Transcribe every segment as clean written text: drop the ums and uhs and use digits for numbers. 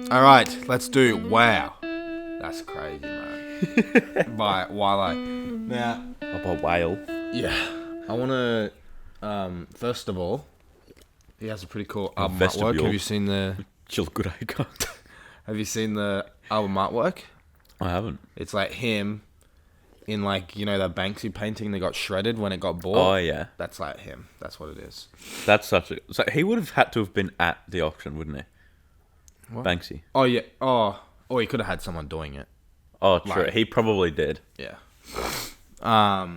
All right, let's do Wow. That's crazy, man. By Wale. Now, How about Wale? yeah, I want to. First of all, he has a pretty cool album artwork. vestibule. Have you seen the? Chilgoodacre. Have you seen the album artwork? I haven't. It's like him in that Banksy painting that got shredded when it got bought. Oh, yeah. That's like him. That's what it is. That's such a... So he would have had to have been at the auction, wouldn't he? What? Banksy. Oh yeah. Oh, he could have had someone doing it. Oh, true. He probably did. Yeah. I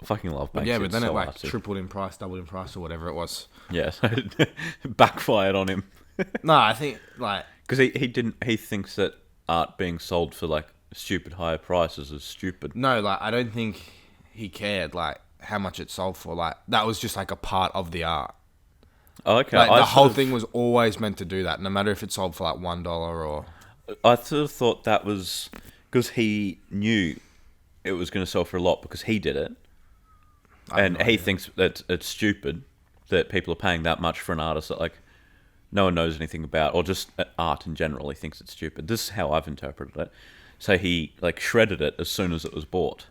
fucking love Banksy. Yeah, but then it's it so artsy. tripled in price, doubled in price, or whatever it was. Yeah, so it backfired on him. No, I think Because he thinks that art being sold for stupid higher prices is stupid. no, I don't think he cared how much it sold for. That was just a part of the art. Oh, okay. The whole thing was always meant to do that, no matter if it sold for $1 or. I sort of thought that was because he knew it was going to sell for a lot because he did it, and he thinks that it's stupid that people are paying that much for an artist that no one knows anything about, or just art in general. He thinks it's stupid. This is how I've interpreted it. So he shredded it as soon as it was bought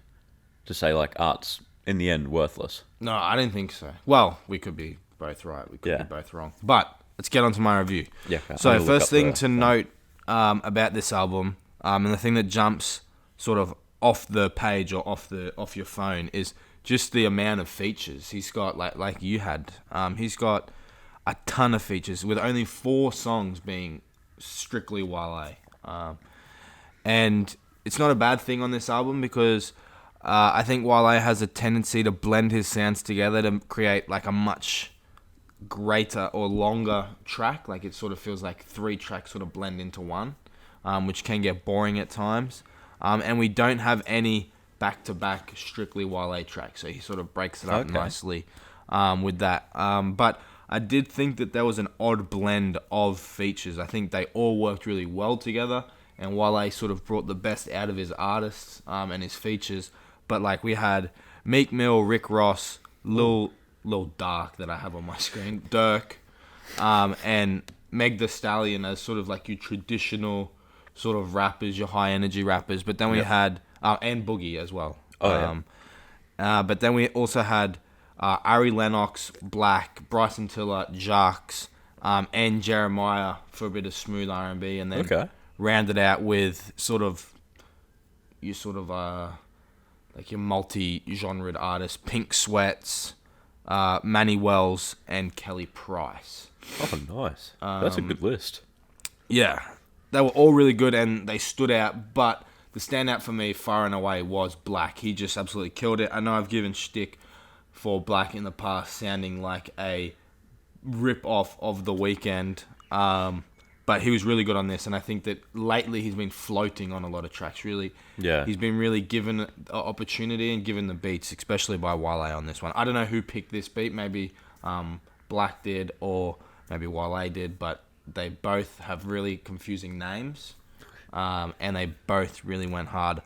to say art's in the end worthless. No, I didn't think so. Well, we could be both right. We could be both wrong. But let's get on to my review. Yeah. So first thing to note about this album, and the thing that jumps sort of off the page or off your phone is just the amount of features he's got. Like you had, he's got a ton of features with only 4 songs being strictly Wale. And it's not a bad thing on this album because I think Wale has a tendency to blend his sounds together to create a much greater or longer track. It sort of feels like 3 tracks sort of blend into one, which can get boring at times. And we don't have any back-to-back strictly Wale tracks, so he sort of breaks it up nicely with that. But I did think that there was an odd blend of features. I think they all worked really well together, and Wale sort of brought the best out of his artists and his features. But we had Meek Mill, Rick Ross, Lil Dark that I have on my screen, Dirk, and Meg Thee Stallion as sort of your traditional sort of rappers, your high energy rappers. But then we had and Boogie as well. But then we also had Ari Lennox, Black, Bryson Tiller, Jax, and Jeremiah for a bit of smooth R&B, and then rounded out with your multi-genred artists, Pink Sweats, Manny Wells, and Kelly Price. Oh, nice. That's a good list. Yeah, they were all really good and they stood out, but the standout for me far and away was Black. He just absolutely killed it. I know I've given shtick for Black in the past, sounding like a rip-off of The Weeknd, but he was really good on this, and I think that lately he's been floating on a lot of tracks, really. Yeah. He's been really given an opportunity and given the beats, especially by Wale on this one. I don't know who picked this beat. Maybe Black did or maybe Wale did, but they both have really confusing names, and they both really went hard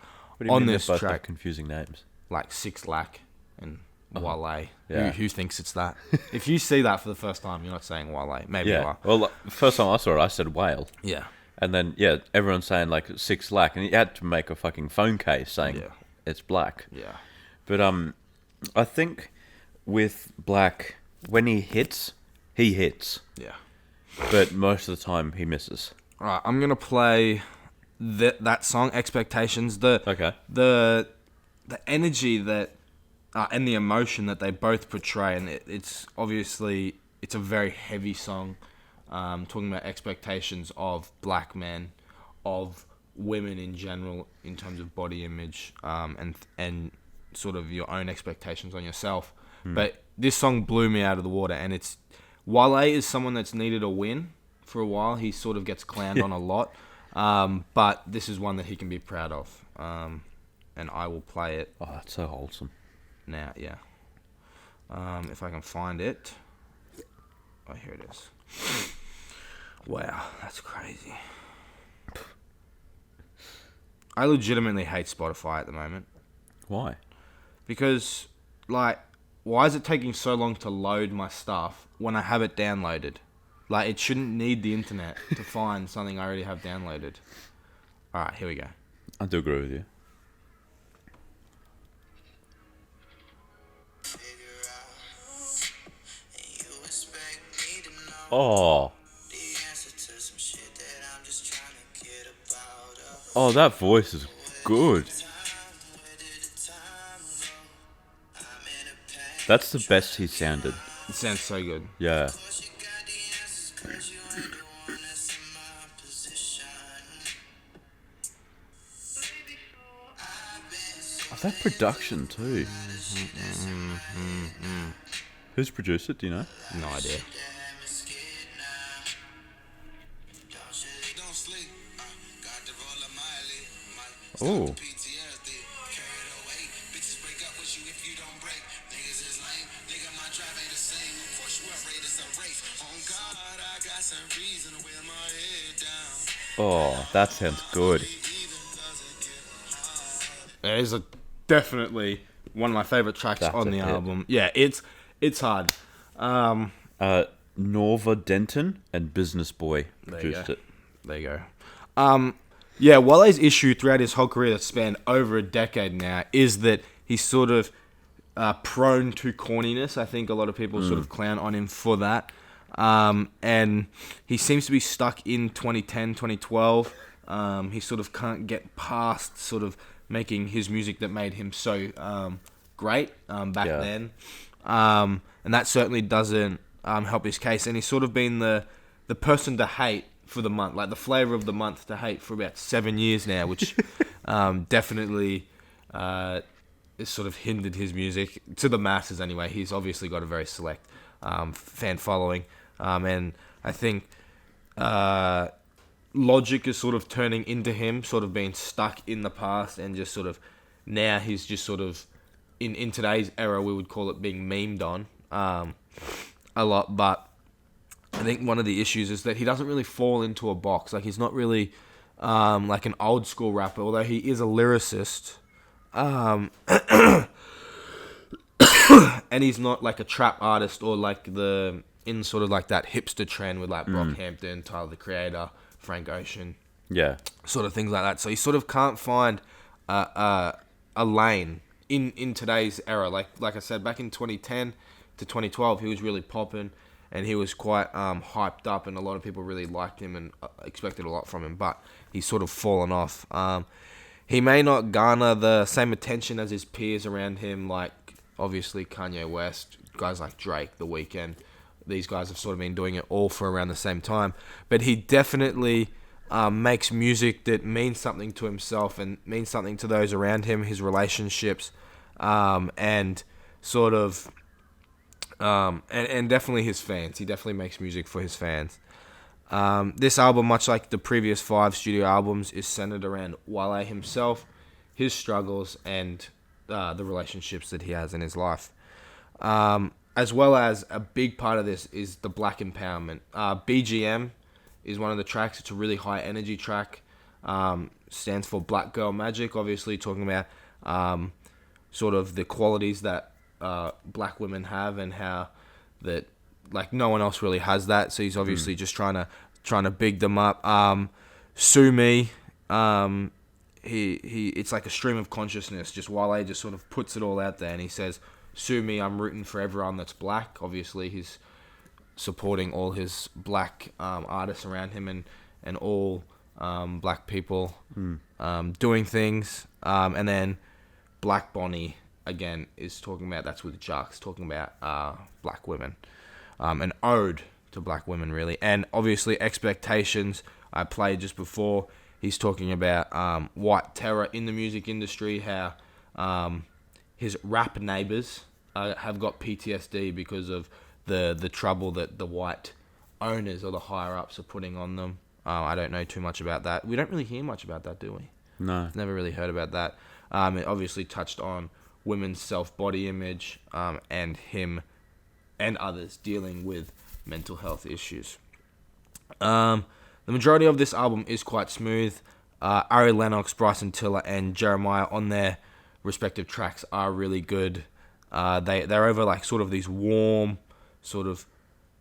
on this both track. have confusing names? Like 6 Lack and Wale. Yeah. Who thinks it's that? If you see that for the first time, you're not saying Wale. Maybe you Yeah. are. Well, the first time I saw it, I said Wale. Yeah. And then, everyone's saying 6 Lack, and he had to make a fucking phone case saying it's Black. Yeah. But I think with Black, when he hits. Yeah. But most of the time, he misses. All right, I'm gonna play that song, Expectations. The energy that and the emotion that they both portray, and it's obviously a very heavy song, talking about expectations of black men, of women in general in terms of body image, and sort of your own expectations on yourself. But this song blew me out of the water, and Wale is someone that's needed a win for a while. He sort of gets clowned on a lot, but this is one that he can be proud of, and I will play it. Oh, that's so wholesome. Now, yeah. If I can find it. Oh, here it is. Wow, that's crazy. I legitimately hate Spotify at the moment. Why? Because, like, why is it taking so long to load my stuff when I have it downloaded? Like, it shouldn't need the internet to find something I already have downloaded. All right, here we go. I do agree with you. Oh. Oh, that voice is good. That's the best he sounded. It sounds so good. Yeah. Oh, that production too. Who's produced it? Do you know? No idea. Oh. Oh, that sounds good. It is definitely one of my favorite tracks That's on a the hit. album. Yeah, it's hard. Norva Denton and Business Boy There you produced go. it. There you go. Yeah, Wale's issue throughout his whole career that spanned over a decade now is that he's sort of prone to corniness. I think a lot of people sort of clown on him for that. And he seems to be stuck in 2010, 2012. He sort of can't get past sort of making his music that made him so great back Yeah. then. And that certainly doesn't help his case. And he's sort of been the person to hate for the month, like the flavor of the month to hate for about 7 years now, which definitely has sort of hindered his music to the masses anyway. He's obviously got a very select fan following. And I think logic is sort of turning into him, sort of being stuck in the past and just sort of now he's just sort of in today's era we would call it being memed on a lot. But I think one of the issues is that he doesn't really fall into a box. Like, he's not really like an old school rapper, although he is a lyricist. And he's not like a trap artist or like in sort of like that hipster trend with like Brockhampton, Tyler the Creator, Frank Ocean, Yeah. sort of things like that. So he sort of can't find a lane in today's era. Like I said, back in 2010 to 2012, he was really popping and he was quite hyped up, and a lot of people really liked him and expected a lot from him. But he's sort of fallen off. He may not garner the same attention as his peers around him, like obviously Kanye West, guys like Drake, The Weeknd. These guys have sort of been doing it all for around the same time. But he definitely makes music that means something to himself and means something to those around him, his relationships, and sort of, and definitely his fans. He definitely makes music for his fans. This album, much like the previous 5 studio albums, is centered around Wale himself, his struggles, and the relationships that he has in his life. As well as a big part of this is the black empowerment. BGM is one of the tracks. It's a really high energy track. Stands for Black Girl Magic, obviously talking about sort of the qualities that black women have and how that like no one else really has that. So he's obviously just trying to big them up. Sue Me. He it's like a stream of consciousness. Just Wale just sort of puts it all out there, and he says, "Sue me, I'm rooting for everyone that's black." Obviously, he's supporting all his black artists around him and all black people doing things. And then Black Bonnie, again, is talking about, that's with Jux, talking about black women. An ode to black women, really. And obviously, Expectations, I played just before. He's talking about white terror in the music industry, how his rap neighbors have got PTSD because of the trouble that the white owners or the higher-ups are putting on them. I don't know too much about that. We don't really hear much about that, do we? No. Never really heard about that. It obviously touched on women's self-body image and him and others dealing with mental health issues. The majority of this album is quite smooth. Ari Lennox, Bryson Tiller, and Jeremiah on their respective tracks are really good. They're over like sort of these warm, sort of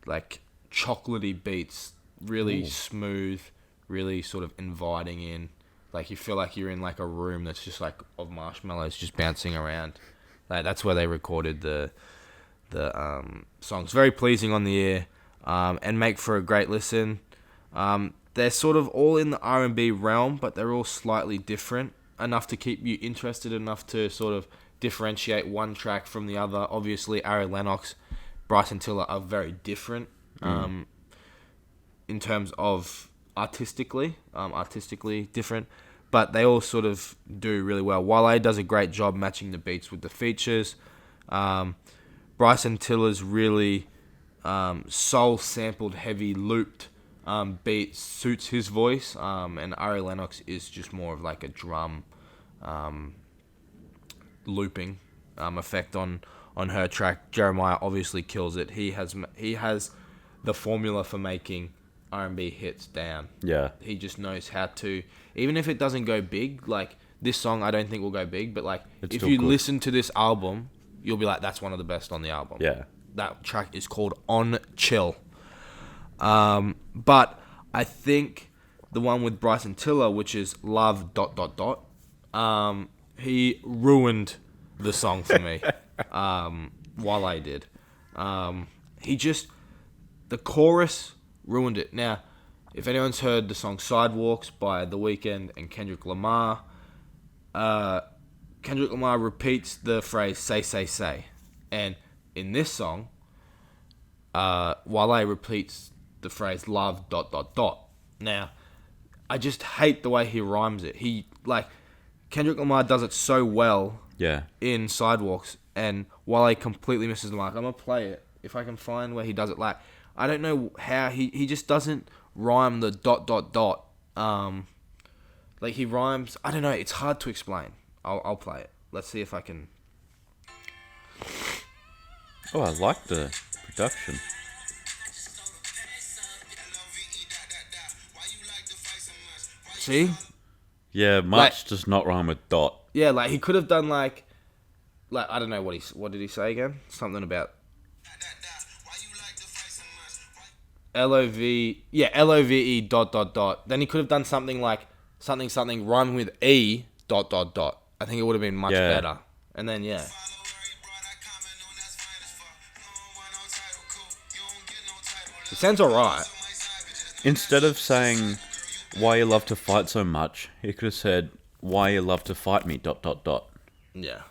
like chocolatey beats, really smooth, really sort of inviting in. Like you feel like you're in like a room that's just like of marshmallows just bouncing around. Like that's where they recorded the songs. Very pleasing on the ear, and make for a great listen. They're sort of all in the R&B realm, but they're all slightly different enough to keep you interested enough to sort of differentiate one track from the other. Obviously, Ari Lennox, Bryson Tiller are very different in terms of artistically different, but they all sort of do really well. Wale does a great job matching the beats with the features. Bryson Tiller's really soul sampled, heavy looped beat suits his voice, and Ari Lennox is just more of like a drum looping effect on her track. Jeremiah obviously kills it. He has the formula for making R&B hits down. Yeah. He just knows how to, even if it doesn't go big, like this song I don't think will go big, but like It's if still you good. listen to this album, you'll be like, that's one of the best on the album. Yeah. That track is called On Chill. But I think the one with Bryson Tiller, which is Love ... he ruined the song for me. Wale did. The chorus ruined it. Now, if anyone's heard the song Sidewalks by The Weeknd and Kendrick Lamar, Kendrick Lamar repeats the phrase say, say, say. And in this song, Wale repeats the phrase love ... Now, I just hate the way he rhymes it. Kendrick Lamar does it so well Yeah. in Sidewalks, and Wale completely misses the mark. I'm going to play it if I can find where he does it. Like, I don't know how he just doesn't rhyme the ... Like, he rhymes, I don't know, it's hard to explain. I'll play it. Let's see if I can. Oh, I like the production. See? Yeah, much does not rhyme with dot. Yeah, like, he could have done, like, I don't know what did he say again? Something about LOV, yeah, LOVE ... Then he could have done something like something rhyming with E ... I think it would have been much Yeah. better. And then yeah. It sounds alright. Instead of saying why you love to fight so much, he could have said why you love to fight me ... Yeah.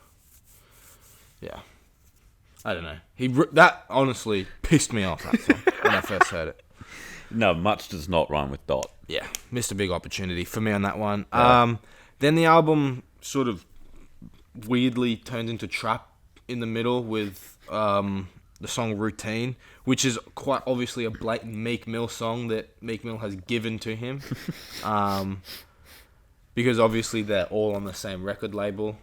Yeah. I don't know. That honestly pissed me off, that song, when I first heard it. No, much does not rhyme with dot. Yeah, missed a big opportunity for me on that one. Yeah. Then the album sort of weirdly turned into trap in the middle with the song Routine, which is quite obviously a blatant Meek Mill song that Meek Mill has given to him. Because obviously they're all on the same record label,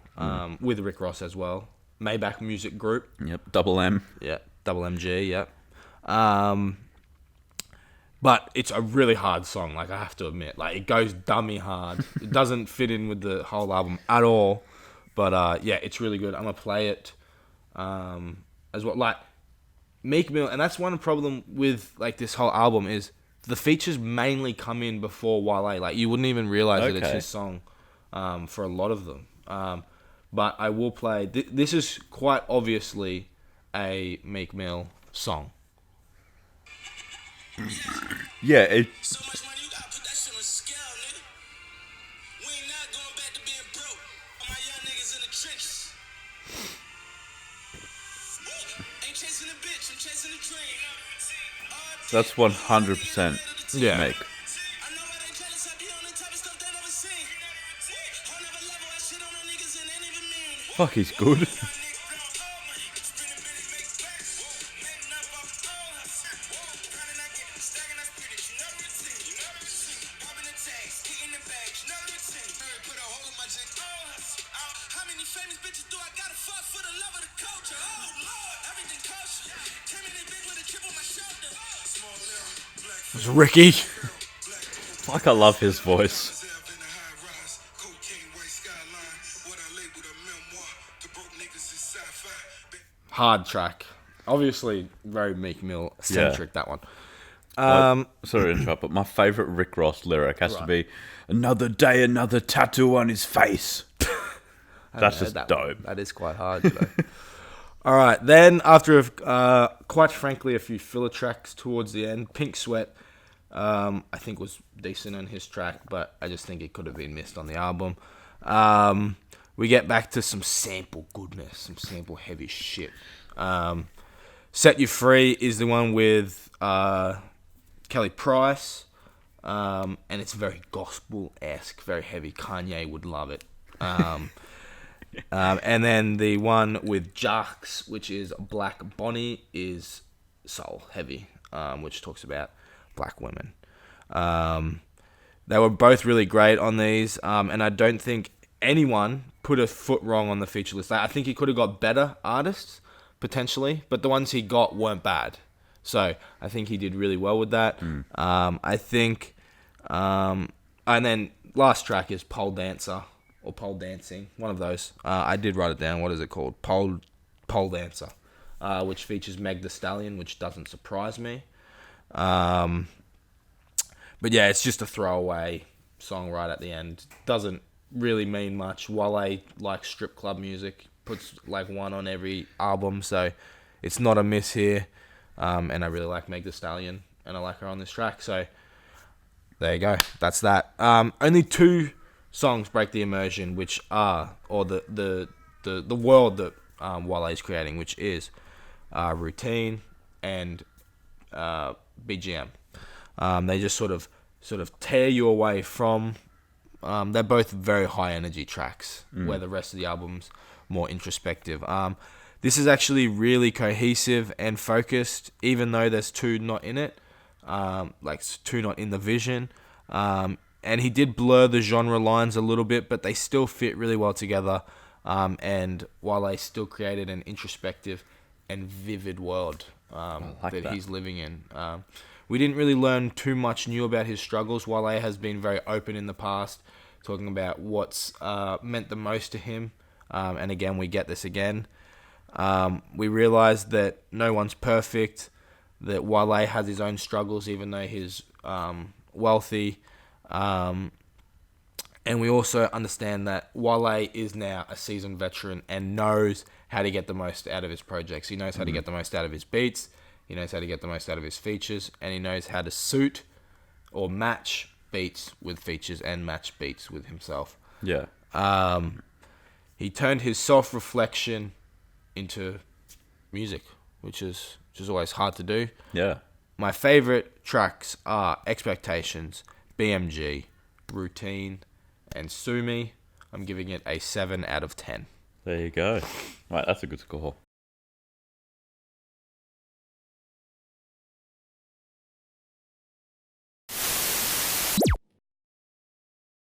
with Rick Ross as well. Maybach Music Group. Yep, double M. Yeah, double MG, yeah. But it's a really hard song, like I have to admit. Like it goes dummy hard. It doesn't fit in with the whole album at all. But yeah, it's really good. I'm gonna play it as well. Like Meek Mill, and that's one problem with like this whole album is the features mainly come in before Wale. Like you wouldn't even realize that it's Okay. his song for a lot of them. But I will play. This is quite obviously a Meek Mill song. Yeah, it. So much money, you gotta put that shit on scale, nigga. We ain't not going back to being broke. All my young niggas in the trenches. Ain't chasing a bitch, I'm chasing a dream. That's 100% Yeah. Meek. I know I ain't jealous, I be on the type of stuff they never seen. Whole nother level, I shit on the niggas and ain't even mean. Fuck, he's good. How many famous bitches do I gotta fuck for the love of the culture? Oh Lord, everything kosher. Came in big with a chip on my shoulder. Small little black It's Ricky. Fuck, I love his voice. Hard track. Obviously, very Meek Mill centric, that one. Sorry to interrupt, but my favourite Rick Ross lyric has to Right. be "Another day, another tattoo on his face." That's just that dope. That is quite hard. All right, then after quite frankly a few filler tracks towards the end, Pink Sweat, I think was decent on his track, but I just think it could have been missed on the album. We get back to some sample goodness, some sample heavy shit. Set You Free is the one with Kelly Price, and it's very gospel-esque, very heavy. Kanye would love it. And then the one with Jax, which is Black Bonnie, is soul heavy, which talks about black women. They were both really great on these, and I don't think anyone put a foot wrong on the feature list. I think he could have got better artists, potentially, but the ones he got weren't bad. So I think he did really well with that. I think, and then last track is Pole Dancer or Pole Dancing, one of those. I did write it down. What is it called? Pole Dancer, which features Meg Thee Stallion, which doesn't surprise me. But yeah, it's just a throwaway song right at the end. Doesn't really mean much. Wale likes strip club music, puts like one on every album, so it's not a miss here. And I really like Meg Thee Stallion, and I like her on this track. So there you go. That's that. Only 2 songs break the immersion, which are, or the world that Wale is creating, which is Routine and BGM. They just sort of tear you away from. They're both very high energy tracks, where the rest of the album's more introspective. This is actually really cohesive and focused, even though there's 2 not in it, like 2 not in the vision. And he did blur the genre lines a little bit, but they still fit really well together. And Wale still created an introspective and vivid world that he's living in. We didn't really learn too much new about his struggles. Wale has been very open in the past, talking about what's meant the most to him. And again, we get this again. We realize that no one's perfect, that Wale has his own struggles, even though he's wealthy. And we also understand that Wale is now a seasoned veteran and knows how to get the most out of his projects. He knows how to get the most out of his beats. He knows how to get the most out of his features, and he knows how to suit or match beats with features and match beats with himself. Yeah. He turned his self-reflection into music, which is always hard to do. Yeah. My favorite tracks are Expectations, BMG, Routine, and Sue Me. I'm giving it a 7 out of 10. There you go. Right, that's a good score.